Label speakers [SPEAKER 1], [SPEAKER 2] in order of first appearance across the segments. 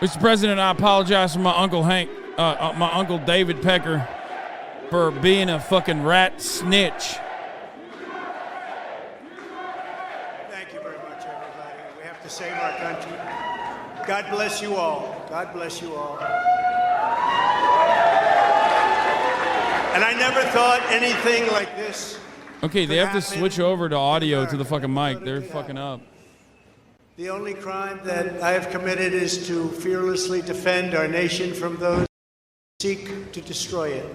[SPEAKER 1] Mr. President, I apologize for my Uncle Hank, my Uncle David Pecker, for being a fucking rat snitch.
[SPEAKER 2] Thank you very much, everybody. We have to save our country. God bless you all. God bless you all. And I never thought anything like this.
[SPEAKER 1] Okay, they have to switch over to audio to the fucking mic. They're fucking up.
[SPEAKER 2] The only crime that I have committed is to fearlessly defend our nation from those who seek to destroy it.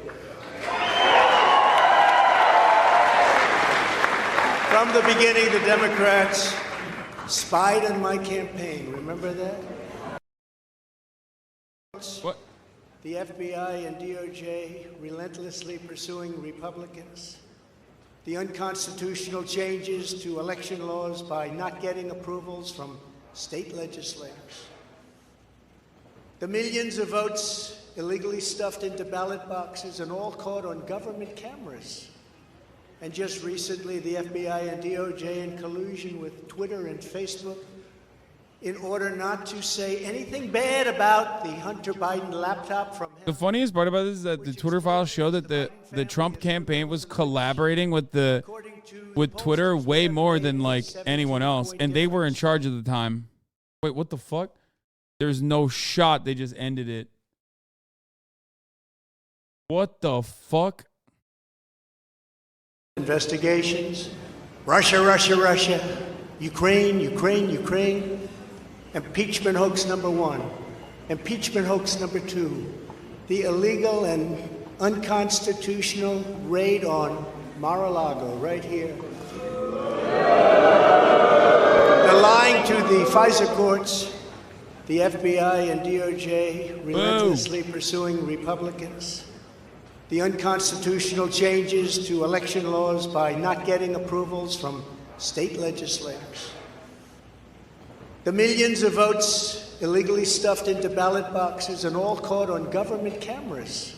[SPEAKER 2] From the beginning, the Democrats spied on my campaign. Remember that?
[SPEAKER 1] What?
[SPEAKER 2] The FBI and DOJ relentlessly pursuing Republicans. The unconstitutional changes to election laws by not getting approvals from state legislators. The millions of votes illegally stuffed into ballot boxes and all caught on government cameras. And just recently, the FBI and DOJ in collusion with Twitter and Facebook in order not to say anything bad about the Hunter Biden laptop from him.
[SPEAKER 1] The funniest part about this is that the Twitter files show that the Trump campaign was collaborating with Twitter way more than like anyone else, and they were in charge at the time. Wait, what the fuck? There's no shot. They just ended it. What the fuck?
[SPEAKER 2] Investigations. Russia, Russia, Russia. Ukraine, Ukraine, Ukraine. Impeachment hoax number 1. Impeachment hoax number 2. The illegal and unconstitutional raid on Mar-a-Lago, right here. The lying to the FISA courts, the FBI and DOJ relentlessly pursuing Republicans. The unconstitutional changes to election laws by not getting approvals from state legislators. The millions of votes illegally stuffed into ballot boxes and all caught on government cameras.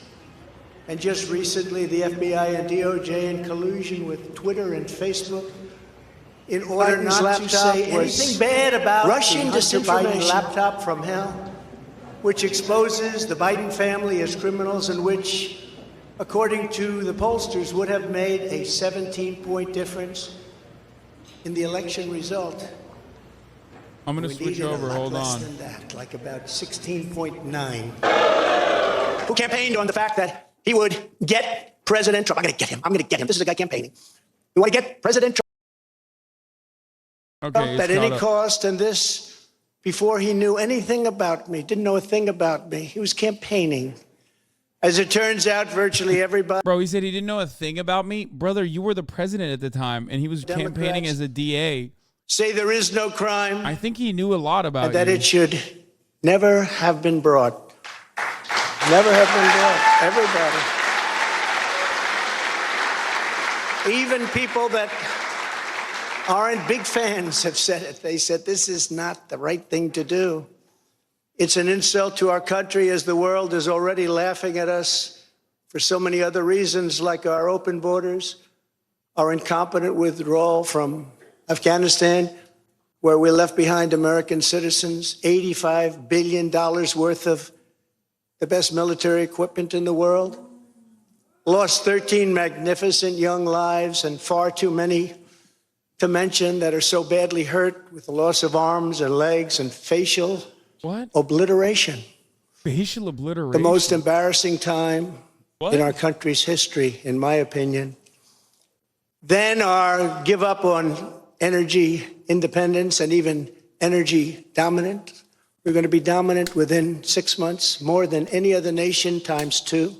[SPEAKER 2] And just recently, the FBI and DOJ in collusion with Twitter and Facebook in order not to say anything bad about Russian disinformation laptop from hell, which exposes the Biden family as criminals and which, according to the pollsters, would have made a 17-point difference in the election result.
[SPEAKER 1] I'm going to switch over. Hold on.
[SPEAKER 2] Than that, like about 16.9. Who campaigned on the fact that he would get President Trump. I'm going to get him. I'm going to get him. This is a guy campaigning. We want to get President Trump at any cost, and this before he knew anything about me, didn't know a thing about me. He was campaigning. As it turns out, virtually everybody.
[SPEAKER 1] Bro, he said he didn't know a thing about me. Brother, you were the president at the time, and he was campaigning as a DA.
[SPEAKER 2] Say there is no crime.
[SPEAKER 1] I think he knew a lot about
[SPEAKER 2] and that it should never have been brought. Never have been brought. Everybody. Even people that aren't big fans have said it. They said this is not the right thing to do. It's an insult to our country as the world is already laughing at us for so many other reasons, like our open borders, our incompetent withdrawal from Afghanistan, where we left behind American citizens, $85 billion worth of the best military equipment in the world, lost 13 magnificent young lives, and far too many to mention that are so badly hurt with the loss of arms and legs and facial obliteration.
[SPEAKER 1] Facial obliteration.
[SPEAKER 2] The most embarrassing time in our country's history, in my opinion. Then our give up on energy independence and even energy dominance. We're going to be dominant within 6 months, more than any other nation times 2.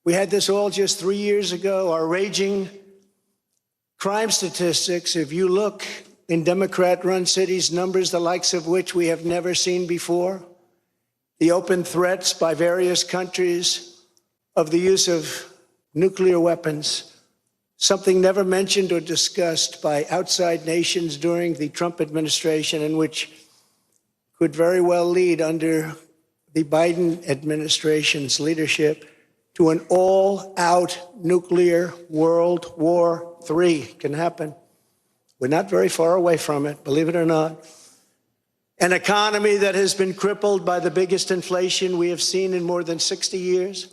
[SPEAKER 2] We had this all just 3 years ago. Our raging crime statistics, if you look in Democrat-run cities, numbers the likes of which we have never seen before, the open threats by various countries of the use of nuclear weapons, something never mentioned or discussed by outside nations during the Trump administration, and which could very well lead under the Biden administration's leadership to an all-out nuclear World War III. Can happen. We're not very far away from it, believe it or not. an economy that has been crippled by the biggest inflation we have seen in more than 60 years,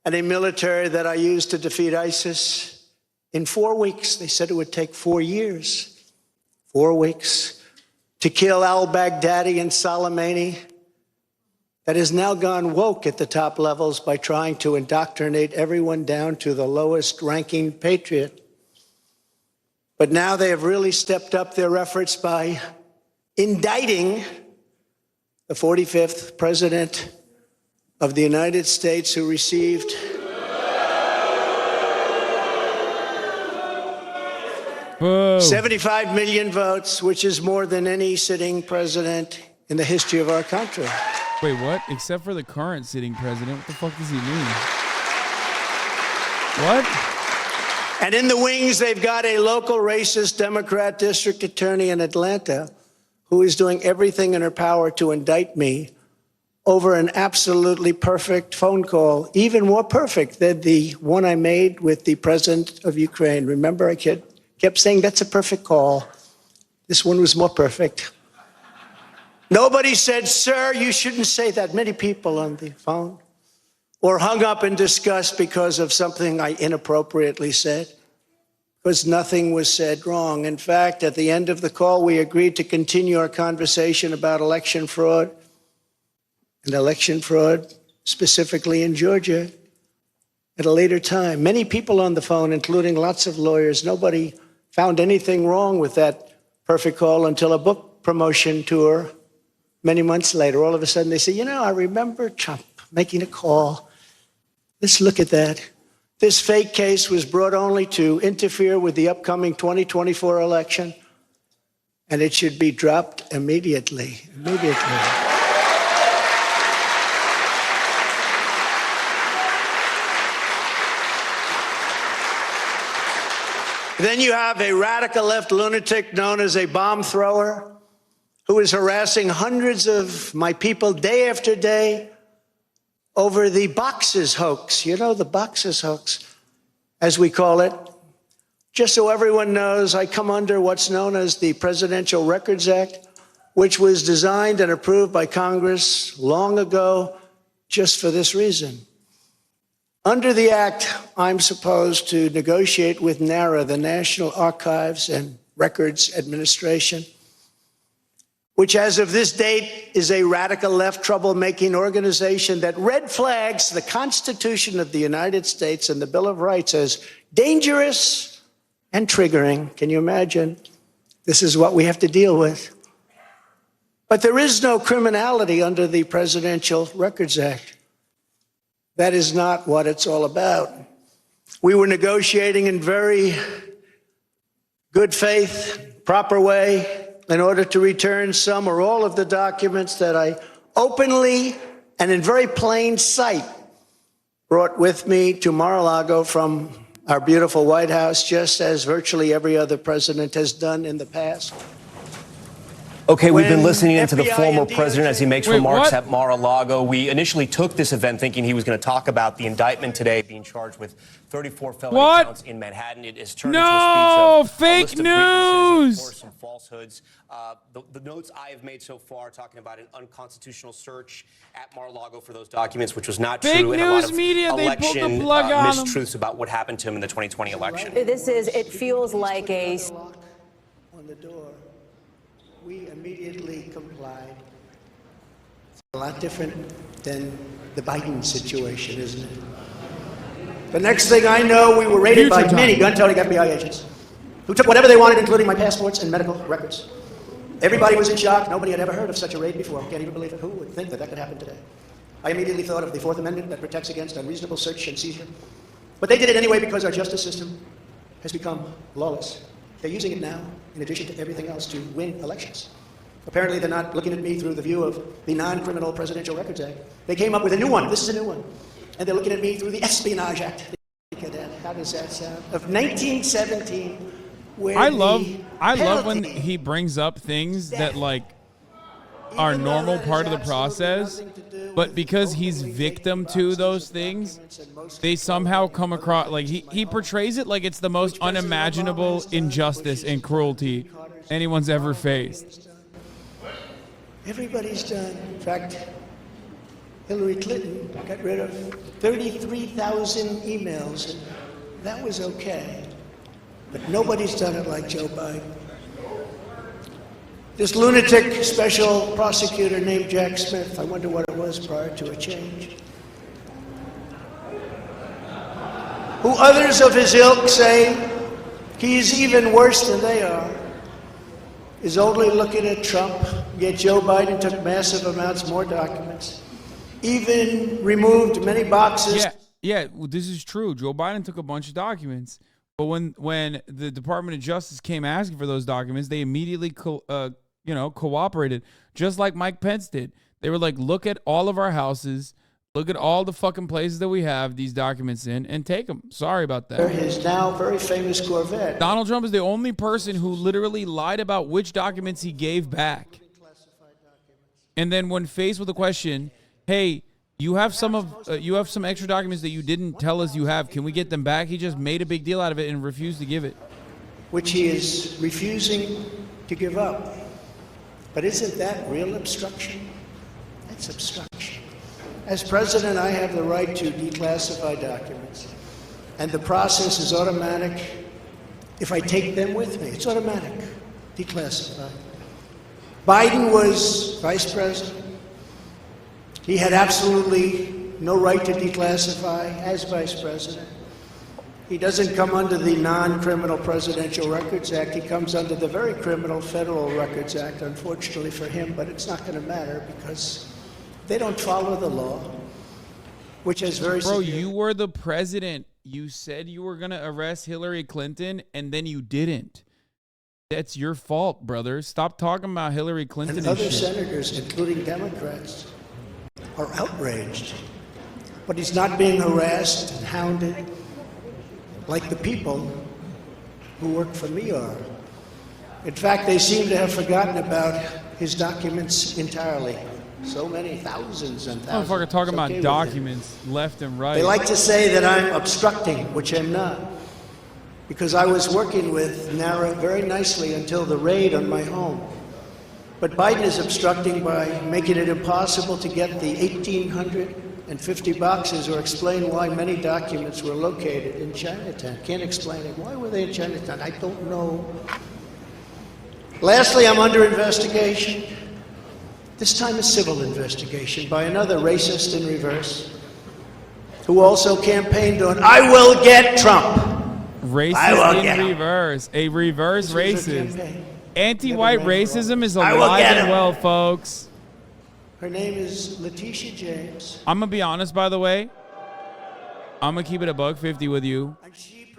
[SPEAKER 2] and a military that I used to defeat ISIS in 4 weeks. They said it would take 4 years, 4 weeks, to kill al-Baghdadi and Soleimani, that has now gone woke at the top levels by trying to indoctrinate everyone down to the lowest ranking patriot. But now they have really stepped up their efforts by indicting the 45th president of the United States, who received
[SPEAKER 1] Boo.
[SPEAKER 2] 75 million votes, which is more than any sitting president in the history of our country.
[SPEAKER 1] Wait, what? Except for the current sitting president. What the fuck does he mean? What?
[SPEAKER 2] And in the wings, they've got a local racist Democrat district attorney in Atlanta who is doing everything in her power to indict me over an absolutely perfect phone call, even more perfect than the one I made with the president of Ukraine. Remember, I kept saying, that's a perfect call. This one was more perfect. Nobody said, sir, you shouldn't say that. Many people on the phone, or hung up in disgust because of something I inappropriately said, because nothing was said wrong. In fact, at the end of the call, we agreed to continue our conversation about election fraud, and election fraud specifically in Georgia at a later time. Many people on the phone, including lots of lawyers, nobody found anything wrong with that perfect call until a book promotion tour many months later. All of a sudden they say, you know, I remember Trump making a call. Let's look at that. This fake case was brought only to interfere with the upcoming 2024 election, and it should be dropped immediately. Then you have a radical left lunatic known as a bomb thrower who is harassing hundreds of my people day after day over the boxes hoax. You know, the boxes hoax, as we call it. Just so everyone knows, I come under what's known as the Presidential Records Act, which was designed and approved by Congress long ago just for this reason. Under the act, I'm supposed to negotiate with NARA, the National Archives and Records Administration, which as of this date is a radical left troublemaking organization that red flags the Constitution of the United States and the Bill of Rights as dangerous and triggering. Can you imagine? This is what we have to deal with. But there is no criminality under the Presidential Records Act. That is not what it's all about. We were negotiating in very good faith, proper way, in order to return some or all of the documents that I openly and in very plain sight brought with me to Mar-a-Lago from our beautiful White House, just as virtually every other president has done in the past.
[SPEAKER 3] Okay, we've been listening into the former president as he makes remarks at Mar-a-Lago. We initially took this event thinking he was going to talk about the indictment today, being charged with 34 felony counts in Manhattan. It has turned into a speech of
[SPEAKER 1] fake news.
[SPEAKER 3] Of course, some falsehoods. The notes I have made so far talking about an unconstitutional search at Mar-a-Lago for those documents, which was not
[SPEAKER 1] Fake
[SPEAKER 3] true, and a
[SPEAKER 1] news
[SPEAKER 3] lot of
[SPEAKER 1] media, they pulled the plug on him.
[SPEAKER 3] mistruths about what happened to him in the 2020 election.
[SPEAKER 4] It feels like a
[SPEAKER 2] lock on the door. We immediately complied. It's a lot different than the Biden situation, isn't it? The next thing I know, we were raided by many gun-toting FBI agents who took whatever they wanted, including my passports and medical records. Everybody was in shock. Nobody had ever heard of such a raid before. Can't even believe it. Who would think that that could happen today? I immediately thought of the Fourth Amendment that protects against unreasonable search and seizure. But they did it anyway because our justice system has become lawless. They're using it now, in addition to everything else, to win elections. Apparently, they're not looking at me through the view of the Non-Criminal Presidential Records Act. They came up with a new one. This is a new one. And they're looking at me through the Espionage Act. How does that sound? Of 1917, where
[SPEAKER 1] I love when he brings up things that like are normal part of the process, but because he's victim to those things, they somehow come across like he portrays it like it's the most unimaginable injustice and cruelty anyone's ever faced.
[SPEAKER 2] Everybody's done. In fact, Hillary Clinton got rid of 33,000 emails, and that was okay. But nobody's done it like Joe Biden. This lunatic special prosecutor named Jack Smith, I wonder what it was prior to a change, who others of his ilk say he's even worse than they are, is only looking at Trump, yet Joe Biden took massive amounts more documents, even removed many boxes.
[SPEAKER 1] Yeah, well, this is true. Joe Biden took a bunch of documents, but when the Department of Justice came asking for those documents, they immediately cooperated, just like Mike Pence did. They were like, look at all of our houses, look at all the fucking places that we have these documents in, and take them. Sorry about that.
[SPEAKER 2] His now very famous Corvette.
[SPEAKER 1] Donald Trump is the only person who literally lied about which documents he gave back. And then when faced with the question, hey, you have some extra documents that you didn't tell us you have, can we get them back? He just made a big deal out of it and refused to give it.
[SPEAKER 2] Which he is refusing to give up. But isn't that real obstruction? That's obstruction. As president, I have the right to declassify documents. And the process is automatic. If I take them with me, it's automatic. Declassify. Biden was vice president. He had absolutely no right to declassify as vice president. He doesn't come under the non-criminal Presidential Records Act. He comes under the very criminal Federal Records Act, unfortunately for him, but it's not going to matter because they don't follow the law, which is very
[SPEAKER 1] Bro,
[SPEAKER 2] severe.
[SPEAKER 1] you were the president. You said you were going to arrest Hillary Clinton, and then you didn't. That's your fault, brother. Stop talking about Hillary Clinton
[SPEAKER 2] And other senators, including Democrats, are outraged. But he's not being harassed and hounded like the people who work for me are. In fact, they seem to have forgotten about his documents entirely. So many thousands and thousands.
[SPEAKER 1] Motherfucker talking about documents left and right.
[SPEAKER 2] They like to say that I'm obstructing, which I'm not, because I was working with NARA very nicely until the raid on my home. But Biden is obstructing by making it impossible to get the 1,850 boxes or explain why many documents were located in Chinatown. Can't explain it. Why were they in Chinatown? I don't know. Lastly, I'm under investigation. This time a civil investigation by another racist in reverse, who also campaigned on, I will get Trump.
[SPEAKER 1] Racist in reverse. A reverse racist. Anti-white racism is alive and well, folks.
[SPEAKER 2] Her name is Letitia James.
[SPEAKER 1] I'm going to be honest, by the way. I'm going to keep it $1.50 with you.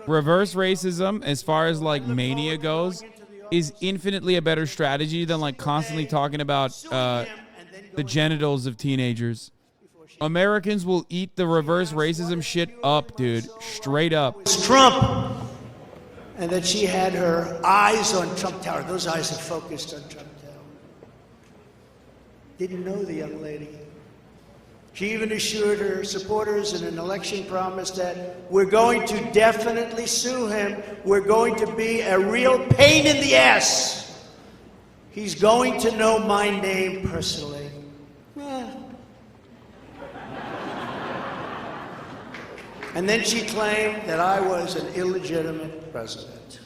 [SPEAKER 1] Reverse racism, as far as like mania goes, is infinitely a better strategy than like constantly talking about the genitals of teenagers. Americans will eat the reverse racism shit up, dude. Straight up.
[SPEAKER 2] It's Trump. And that she had her eyes on Trump Tower. Those eyes are focused on Trump Tower. Didn't know the young lady. She even assured her supporters in an election promise that we're going to definitely sue him. We're going to be a real pain in the ass. He's going to know my name personally. And then she claimed that I was an illegitimate president.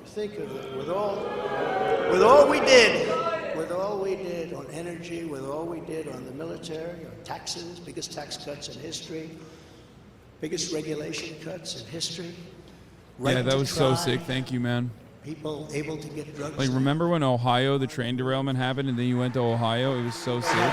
[SPEAKER 2] Think of it. With all we did on energy, with all we did on the military, on taxes, biggest tax cuts in history, biggest regulation cuts in history.
[SPEAKER 1] Yeah, that was so sick. Thank you, man.
[SPEAKER 2] People able to get drugs.
[SPEAKER 1] Like, remember when Ohio, the train derailment happened, and then you went to Ohio? It was so sick.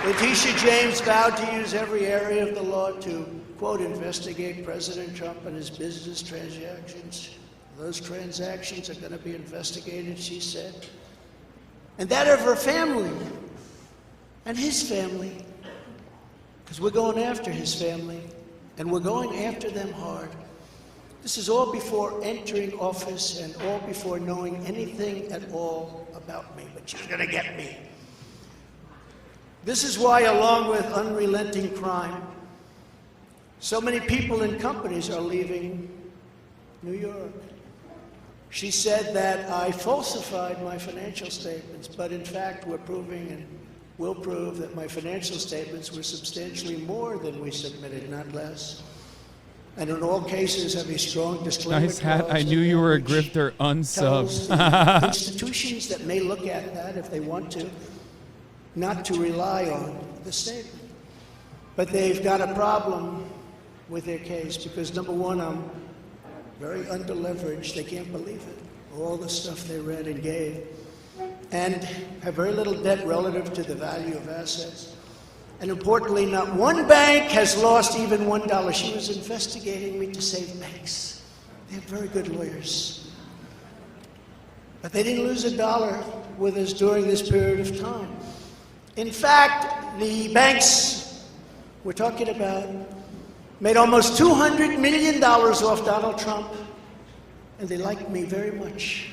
[SPEAKER 2] Letitia James vowed to use every area of the law to, quote, investigate President Trump and his business transactions. Those transactions are going to be investigated, she said. And that of her family and his family. Because we're going after his family, and we're going after them hard. This is all before entering office and all before knowing anything at all about me. But she's going to get me. This is why, along with unrelenting crime, so many people and companies are leaving New York. She said that I falsified my financial statements, but in fact we're proving and will prove that my financial statements were substantially more than we submitted, not less. And in all cases have a strong disclaimer.
[SPEAKER 1] Nice hat. I knew you were a grifter. Unsub.
[SPEAKER 2] Institutions that may look at that if they want to, not to rely on the statement. But they've got a problem with their case because, number one, I'm very underleveraged. They can't believe it. All the stuff they read and gave. And have very little debt relative to the value of assets. And importantly, not one bank has lost even $1. She was investigating me to save banks. They have very good lawyers. But they didn't lose $1 with us during this period of time. In fact, the banks we're talking about made almost $200 million off Donald Trump, and they liked me very much.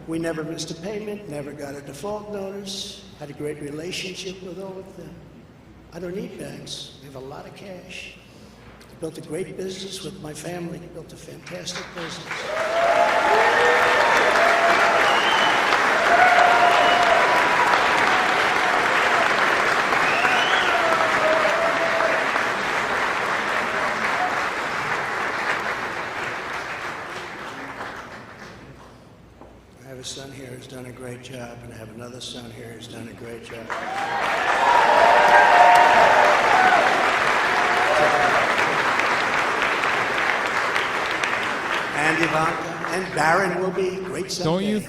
[SPEAKER 2] We never missed a payment, never got a default notice, had a great relationship with all of them. I don't need banks. We have a lot of cash. I built a great business with my family. I built a fantastic business. I have a son here who's done a great job, and I have another son here who's done a great job. And Ivanka and Barron will be great someday.
[SPEAKER 1] Don't you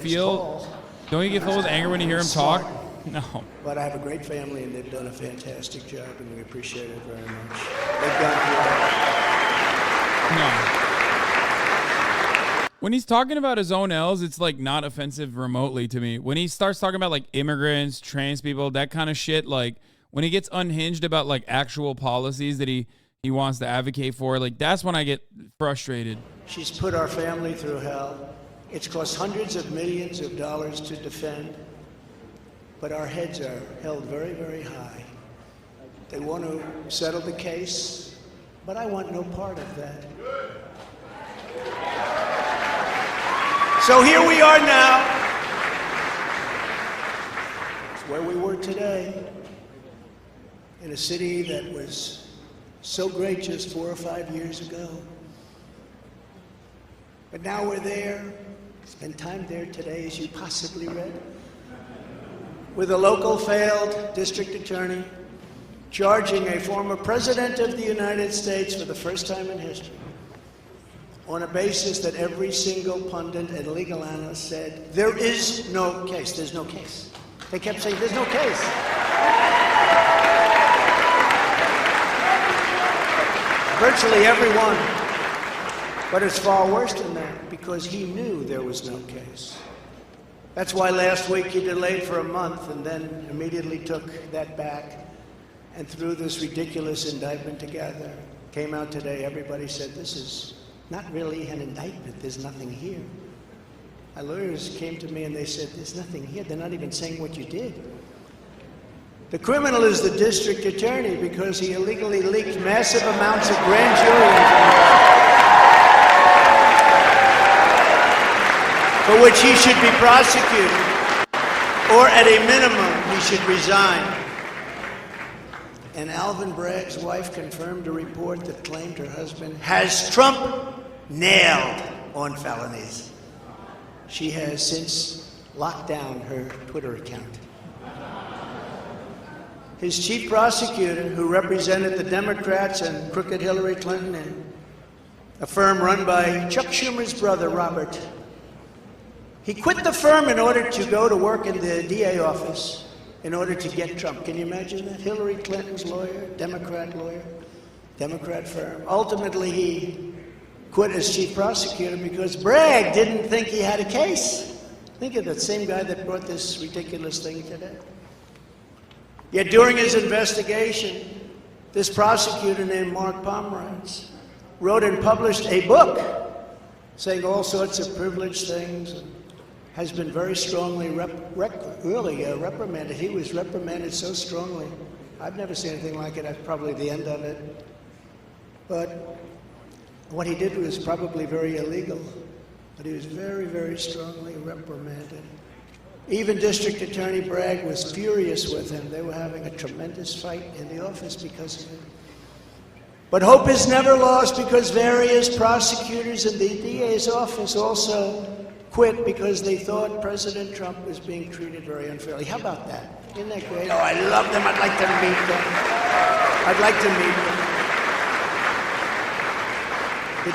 [SPEAKER 1] get filled with anger when you hear him talk? No.
[SPEAKER 2] But I have a great family, and they've done a fantastic job, and we appreciate it very much. They've done
[SPEAKER 1] No. When he's talking about his own L's, it's like not offensive remotely to me. When he starts talking about like immigrants, trans people, that kind of shit, like when he gets unhinged about like actual policies that he wants to advocate for, like that's when I get frustrated.
[SPEAKER 2] She's put our family through hell. It's cost hundreds of millions of dollars to defend, but our heads are held very, very high. They want to settle the case, but I want no part of that. So here we are now. It's where we were today, in a city that was so great just 4 or 5 years ago. But now we're there, spend time there today, as you possibly read, with a local failed district attorney charging a former president of the United States for the first time in history on a basis that every single pundit and legal analyst said, there is no case, there's no case. They kept saying, there's no case. Virtually everyone. But it's far worse than that, because he knew there was no case. That's why last week he delayed for a month and then immediately took that back and threw this ridiculous indictment together. Came out today, everybody said, this is not really an indictment, there's nothing here. My lawyers came to me and they said, there's nothing here, they're not even saying what you did. The criminal is the district attorney because he illegally leaked massive amounts of grand jury information, for which he should be prosecuted, or at a minimum, he should resign. And Alvin Bragg's wife confirmed a report that claimed her husband has Trump nailed on felonies. She has since locked down her Twitter account. His chief prosecutor, who represented the Democrats and crooked Hillary Clinton in a firm run by Chuck Schumer's brother, Robert, he quit the firm in order to go to work in the DA office in order to get Trump. Can you imagine that? Hillary Clinton's lawyer, Democrat firm. Ultimately, he quit as chief prosecutor because Bragg didn't think he had a case. Think of that same guy that brought this ridiculous thing today. Yet during his investigation, this prosecutor named Mark Pomerantz wrote and published a book saying all sorts of privileged things and has been very strongly reprimanded. He was reprimanded so strongly. I've never seen anything like it. That's probably the end of it. But what he did was probably very illegal. but he was very, very strongly reprimanded. Even District Attorney Bragg was furious with him. They were having a tremendous fight in the office because of it. But hope is never lost because various prosecutors in the DA's office also quit because they thought President Trump was being treated very unfairly. How about that? Isn't that great? Oh, I love them. I'd like to meet them. I'd like to meet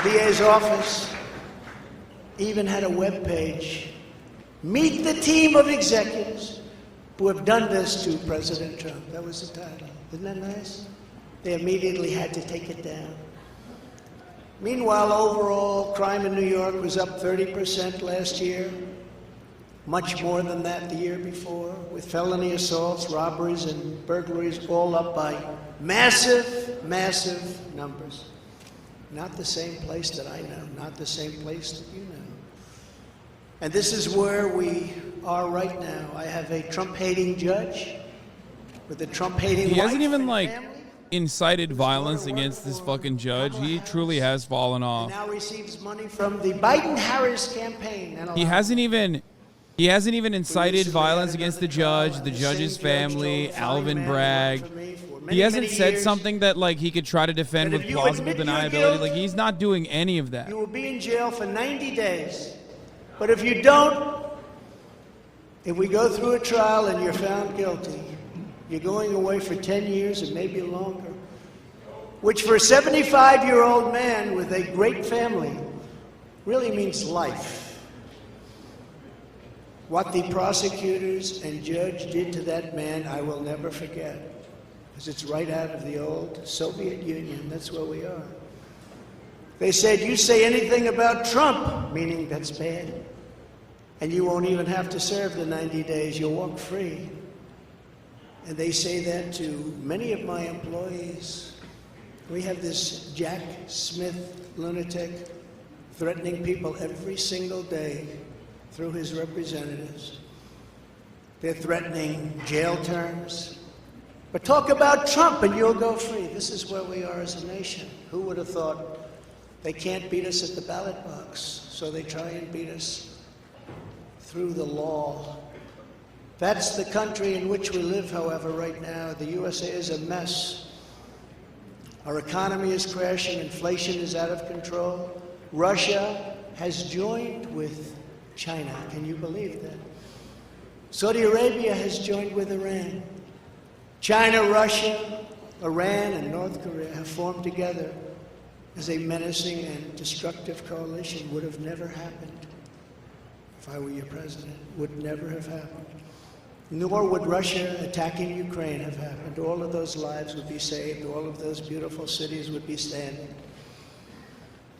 [SPEAKER 2] them. The DA's office even had a web page. Meet the team of executives who have done this to President Trump. That was the title. Isn't that nice? They immediately had to take it down. Meanwhile, overall, crime in New York was up 30% last year. Much more than that the year before, with felony assaults, robberies, and burglaries all up by massive, massive numbers. Not the same place that I know, not the same place that you know. And this is where we are right now. I have a Trump-hating judge with a Trump-hating wife.
[SPEAKER 1] He hasn't even,
[SPEAKER 2] and family.
[SPEAKER 1] Incited violence against this fucking judge. He truly has fallen off.
[SPEAKER 2] Now receives money from the Biden-Harris campaign. And
[SPEAKER 1] He hasn't even incited violence against the judge's family, Alvin Bragg. He hasn't said something that he could try to defend with plausible deniability. He's not doing any of that.
[SPEAKER 2] You will be in jail for 90 days. But if you don't, if we go through a trial and you're found guilty, you're going away for 10 years and maybe longer, which for a 75-year-old man with a great family really means life. What the prosecutors and judge did to that man, I will never forget, because it's right out of the old Soviet Union. That's where we are. They said, you say anything about Trump, meaning that's bad, and you won't even have to serve the 90 days. You'll walk free. And they say that to many of my employees. We have this Jack Smith lunatic threatening people every single day through his representatives. They're threatening jail terms. But talk about Trump and you'll go free. This is where we are as a nation. Who would have thought? They can't beat us at the ballot box, so they try and beat us through the law. That's the country in which we live, however, right now. The USA is a mess. Our economy is crashing. Inflation is out of control. Russia has joined with China. Can you believe that? Saudi Arabia has joined with Iran. China, Russia, Iran, and North Korea have formed together as a menacing and destructive coalition. Would have never happened if I were your president. Would never have happened. Nor would Russia attacking Ukraine have happened. All of those lives would be saved. All of those beautiful cities would be standing.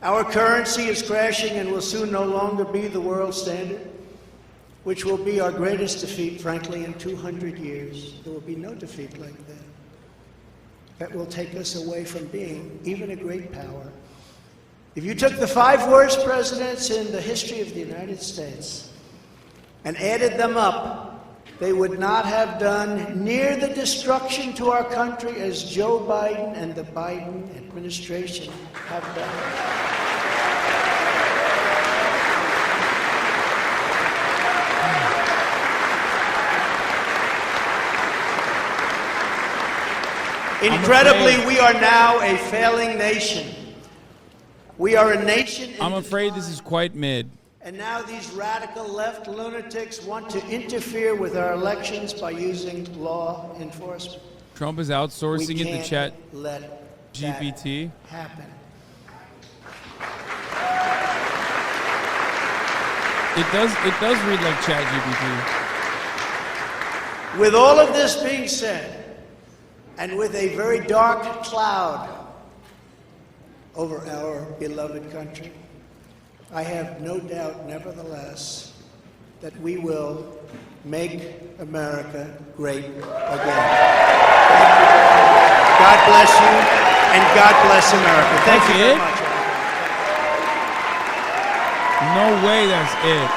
[SPEAKER 2] Our currency is crashing and will soon no longer be the world standard, which will be our greatest defeat, frankly, in 200 years. There will be no defeat like that. That will take us away from being even a great power. If you took the 5 worst presidents in the history of the United States and added them up, they would not have done near the destruction to our country as Joe Biden and the Biden administration have done. Incredibly, we are now a failing nation. We are a nation.
[SPEAKER 1] I'm afraid this is quite mid.
[SPEAKER 2] And now these radical left lunatics want to interfere with our elections by using law enforcement.
[SPEAKER 1] Trump is outsourcing it to Chat
[SPEAKER 2] let
[SPEAKER 1] GPT.
[SPEAKER 2] Happen.
[SPEAKER 1] It does read like Chat GPT.
[SPEAKER 2] With all of this being said, and with a very dark cloud over our beloved country, I have no doubt, nevertheless, that we will make America great again. God bless you, and God bless America. Thank you very much.
[SPEAKER 1] No way that's it.